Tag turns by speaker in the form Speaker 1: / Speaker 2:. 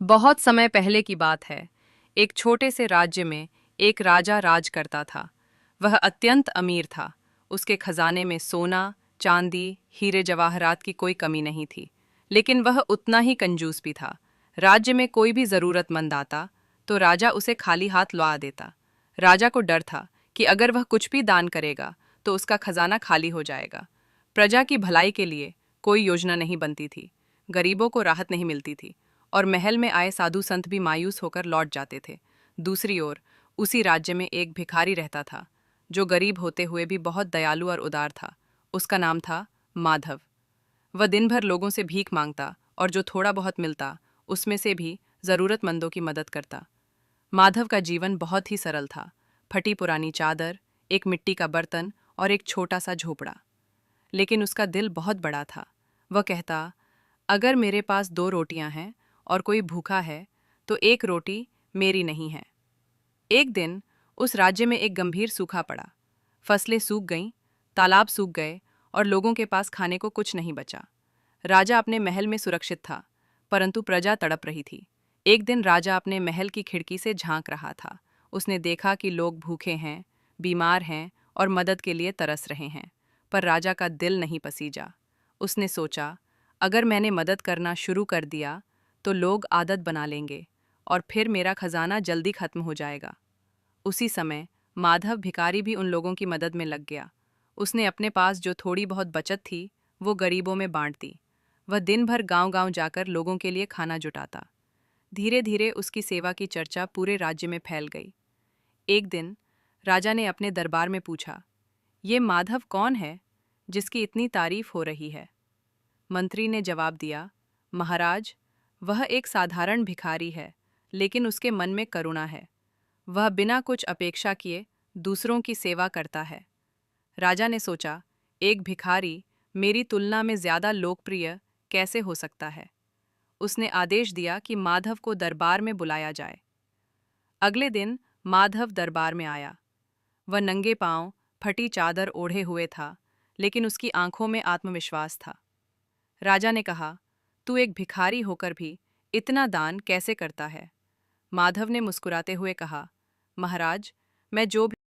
Speaker 1: बहुत समय पहले की बात है। एक छोटे से राज्य में एक राजा राज करता था। वह अत्यंत अमीर था। उसके खजाने में सोना, चांदी, हीरे जवाहरात की कोई कमी नहीं थी। लेकिन वह उतना ही कंजूस भी था। राज्य में कोई भी जरूरतमंद आता तो राजा उसे खाली हाथ लौटा देता। राजा को डर था कि अगर वह कुछ भी दान करेगा तो उसका खजाना खाली हो जाएगा। प्रजा की भलाई के लिए कोई योजना नहीं बनती थी। गरीबों को राहत नहीं मिलती थी और महल में आए साधु संत भी मायूस होकर लौट जाते थे। दूसरी ओर उसी राज्य में एक भिखारी रहता था, जो गरीब होते हुए भी बहुत दयालु और उदार था। उसका नाम था माधव। वह दिन भर लोगों से भीख मांगता और जो थोड़ा बहुत मिलता उसमें से भी जरूरतमंदों की मदद करता। माधव का जीवन बहुत ही सरल था। फटी पुरानी चादर, एक मिट्टी का बर्तन और एक छोटा सा झोपड़ा। लेकिन उसका दिल बहुत बड़ा था। वह कहता, अगर मेरे पास 2 रोटियां हैं और कोई भूखा है तो एक रोटी मेरी नहीं है। एक दिन उस राज्य में एक गंभीर सूखा पड़ा। फसलें सूख गईं, तालाब सूख गए और लोगों के पास खाने को कुछ नहीं बचा। राजा अपने महल में सुरक्षित था, परंतु प्रजा तड़प रही थी। एक दिन राजा अपने महल की खिड़की से झांक रहा था। उसने देखा कि लोग भूखे हैं, बीमार हैं और मदद के लिए तरस रहे हैं। पर राजा का दिल नहीं पसीजा। उसने सोचा, अगर मैंने मदद करना शुरू कर दिया तो लोग आदत बना लेंगे और फिर मेरा खजाना जल्दी खत्म हो जाएगा। उसी समय माधव भिखारी भी उन लोगों की मदद में लग गया। उसने अपने पास जो थोड़ी बहुत बचत थी वो गरीबों में बांट दी। वह दिन भर गांव-गांव जाकर लोगों के लिए खाना जुटाता। धीरे धीरे उसकी सेवा की चर्चा पूरे राज्य में फैल गई। एक दिन राजा ने अपने दरबार में पूछा, ये माधव कौन है जिसकी इतनी तारीफ हो रही है? मंत्री ने जवाब दिया, महाराज, वह एक साधारण भिखारी है, लेकिन उसके मन में करुणा है। वह बिना कुछ अपेक्षा किए दूसरों की सेवा करता है। राजा ने सोचा, एक भिखारी मेरी तुलना में ज्यादा लोकप्रिय कैसे हो सकता है? उसने आदेश दिया कि माधव को दरबार में बुलाया जाए। अगले दिन माधव दरबार में आया। वह नंगे पांव, फटी चादर ओढ़े हुए था, लेकिन उसकी आंखों में आत्मविश्वास था। राजा ने कहा, तू एक भिखारी होकर भी इतना दान कैसे करता है? माधव ने मुस्कुराते हुए कहा, महाराज, मैं जो